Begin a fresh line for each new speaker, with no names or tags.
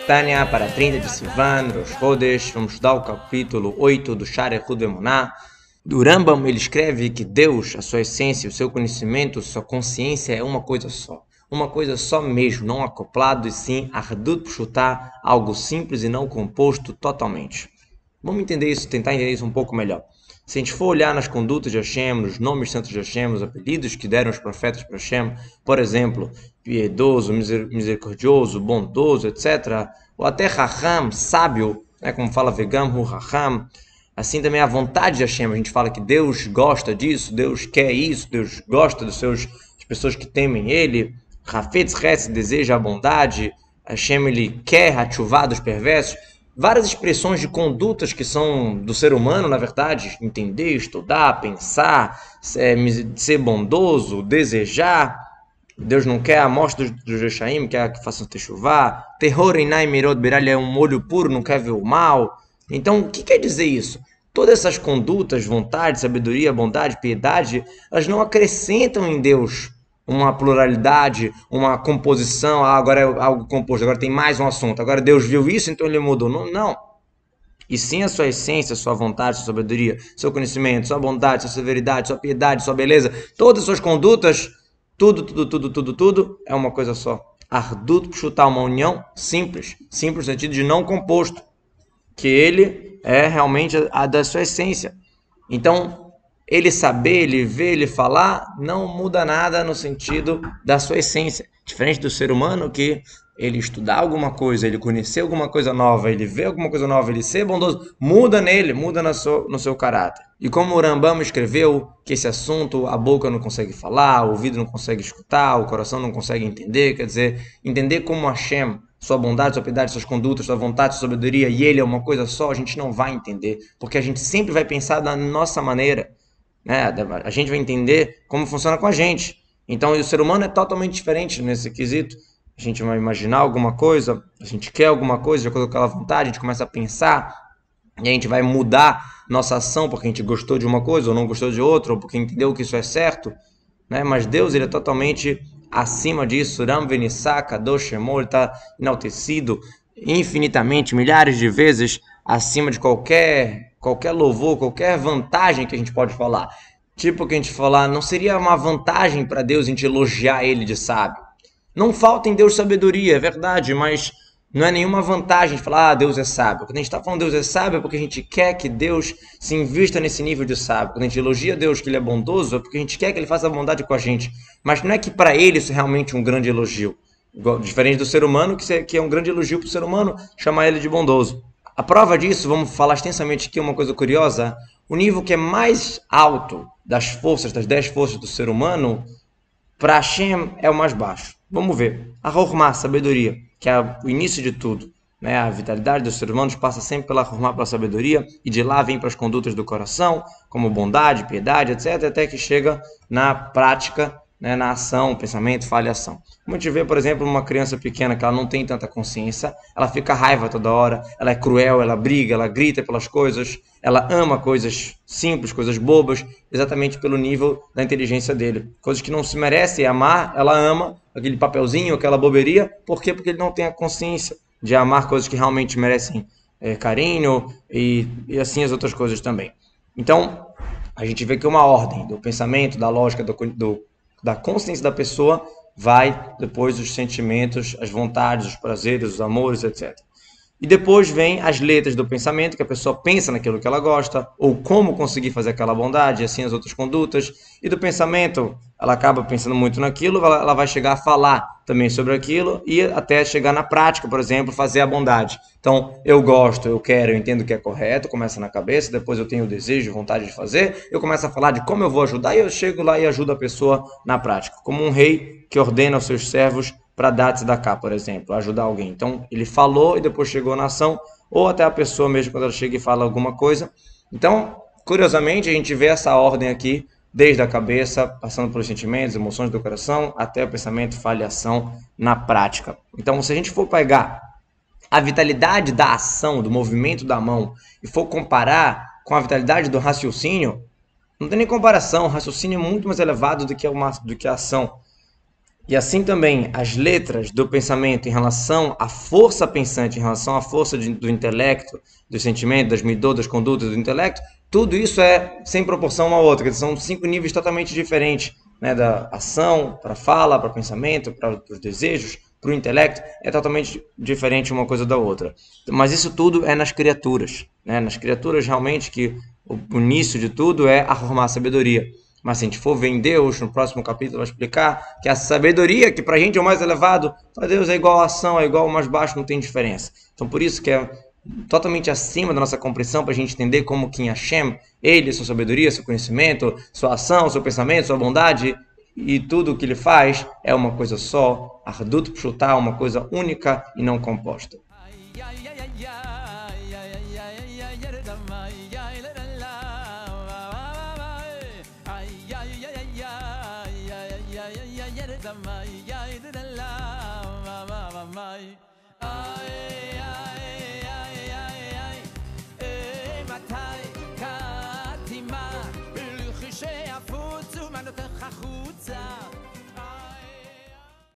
Tânia, para 30 de Sivan, Rosh Chodesh, vamos estudar o capítulo 8 do Sha'ar Eichut Ve'emunah. Do Rambam, ele escreve que Deus, a sua essência, o seu conhecimento, sua consciência é uma coisa só. Uma coisa só mesmo, não acoplado, e sim Ardut Pshutá, algo simples e não composto totalmente. Vamos entender isso, tentar entender isso um pouco melhor. Se a gente for olhar nas condutas de Hashem, nos nomes santos de Hashem, os apelidos que deram os profetas para Hashem, por exemplo, piedoso, misericordioso, bondoso, etc., ou até Raham, sábio, né, como fala Vegam, Hu Raham, assim também a vontade de Hashem, a gente fala que Deus gosta disso, Deus quer isso, Deus gosta das pessoas que temem Ele, Hafetz Hesed, deseja a bondade, Hashem ele quer a tchuvá dos perversos, várias expressões de condutas que são do ser humano, na verdade, entender, estudar, pensar, ser bondoso, desejar. Deus não quer a morte dos Reshaim, quer que façam techuvá. Terror inai mirot beralha é um olho puro, não quer ver o mal. Então, o que quer dizer isso? Todas essas condutas, vontade, sabedoria, bondade, piedade, elas não acrescentam em Deus uma pluralidade, uma composição, agora é algo composto, agora tem mais um assunto, agora Deus viu isso, então ele mudou. Não. E sim a sua essência, sua vontade, sua sabedoria, seu conhecimento, sua bondade, sua severidade, sua piedade, sua beleza, todas as suas condutas, tudo é uma coisa só. Ardut Pshutá, uma união simples no sentido de não composto, que ele é realmente a da sua essência. Então, ele saber, ele ver, ele falar, não muda nada no sentido da sua essência. Diferente do ser humano que ele estudar alguma coisa, ele conhecer alguma coisa nova, ele ver alguma coisa nova, ele ser bondoso, muda nele, muda no seu caráter. E como o Rambam escreveu que esse assunto a boca não consegue falar, o ouvido não consegue escutar, o coração não consegue entender, quer dizer, entender como Hashem, sua bondade, sua piedade, suas condutas, sua vontade, sua sabedoria, e ele é uma coisa só, a gente não vai entender, porque a gente sempre vai pensar da nossa maneira. A gente vai entender como funciona com a gente. Então, o ser humano é totalmente diferente nesse quesito. A gente vai imaginar alguma coisa, a gente quer alguma coisa, de acordo com aquela vontade, a gente começa a pensar, e a gente vai mudar nossa ação porque a gente gostou de uma coisa ou não gostou de outra, ou porque entendeu que isso é certo. Mas Deus, ele é totalmente acima disso. Ram Venissá, Kadosh Shemo, ele está enaltecido infinitamente, milhares de vezes acima de qualquer louvor, qualquer vantagem que a gente pode falar. Tipo que a gente falar, não seria uma vantagem para Deus a gente elogiar ele de sábio. Não falta em Deus sabedoria, é verdade, mas não é nenhuma vantagem de falar, Deus é sábio. Quando a gente está falando Deus é sábio é porque a gente quer que Deus se invista nesse nível de sábio. Quando a gente elogia Deus que ele é bondoso, é porque a gente quer que ele faça a bondade com a gente. Mas não é que para ele isso é realmente um grande elogio. Diferente do ser humano, que é um grande elogio para o ser humano, chamar ele de bondoso. A prova disso, vamos falar extensamente aqui uma coisa curiosa, o nível que é mais alto das 10 forças do ser humano, para Hashem é o mais baixo. Vamos ver. A Chokhmah, sabedoria, que é o início de tudo. A vitalidade dos seres humanos passa sempre pela Chokhmah, pela sabedoria, e de lá vem para as condutas do coração, como bondade, piedade, etc., até que chega na prática, na ação, pensamento, fala e ação. Como a gente vê, por exemplo, uma criança pequena que ela não tem tanta consciência, ela fica raiva toda hora, ela é cruel, ela briga, ela grita pelas coisas, ela ama coisas simples, coisas bobas, exatamente pelo nível da inteligência dele. Coisas que não se merecem amar, ela ama, aquele papelzinho, aquela boberia, por quê? Porque ele não tem a consciência de amar coisas que realmente merecem carinho e assim as outras coisas também. Então, a gente vê que uma ordem do pensamento, da lógica, da consciência da pessoa vai depois dos sentimentos, as vontades, os prazeres, os amores, etc. E depois vem as letras do pensamento, que a pessoa pensa naquilo que ela gosta, ou como conseguir fazer aquela bondade, e assim as outras condutas. E do pensamento, ela acaba pensando muito naquilo, ela vai chegar a falar também sobre aquilo, e até chegar na prática, por exemplo, fazer a bondade. Então, eu gosto, eu quero, eu entendo que é correto, começa na cabeça, depois eu tenho o desejo, vontade de fazer, eu começo a falar de como eu vou ajudar, e eu chego lá e ajudo a pessoa na prática. Como um rei que ordena aos seus servos para dar tzedakah, por exemplo, ajudar alguém. Então, ele falou e depois chegou na ação, ou até a pessoa mesmo, quando ela chega e fala alguma coisa. Então, curiosamente, a gente vê essa ordem aqui, desde a cabeça, passando pelos sentimentos, emoções do coração, até o pensamento, fala e ação na prática. Então, se a gente for pegar a vitalidade da ação, do movimento da mão, e for comparar com a vitalidade do raciocínio, não tem nem comparação, o raciocínio é muito mais elevado do que a ação. E assim também as letras do pensamento em relação à força pensante, em relação à força do intelecto, do sentimento, das midot, das condutas do intelecto, tudo isso é sem proporção uma à outra. São 5 níveis totalmente diferentes, né? Da ação, para a fala, para o pensamento, para os desejos, para o intelecto, é totalmente diferente uma coisa da outra. Mas isso tudo é nas criaturas, né? Nas criaturas realmente que o início de tudo é a formar a sabedoria. Mas se a gente for ver em Deus, no próximo capítulo vai explicar que a sabedoria, que pra gente é o mais elevado, para Deus é igual a ação, é igual ao mais baixo, não tem diferença. Então por isso que é totalmente acima da nossa compreensão para a gente entender como que em Hashem, Ele, sua sabedoria, seu conhecimento, sua ação, seu pensamento, sua bondade e tudo o que Ele faz é uma coisa só, Ardut Pshutá, uma coisa única e não composta.
החוצה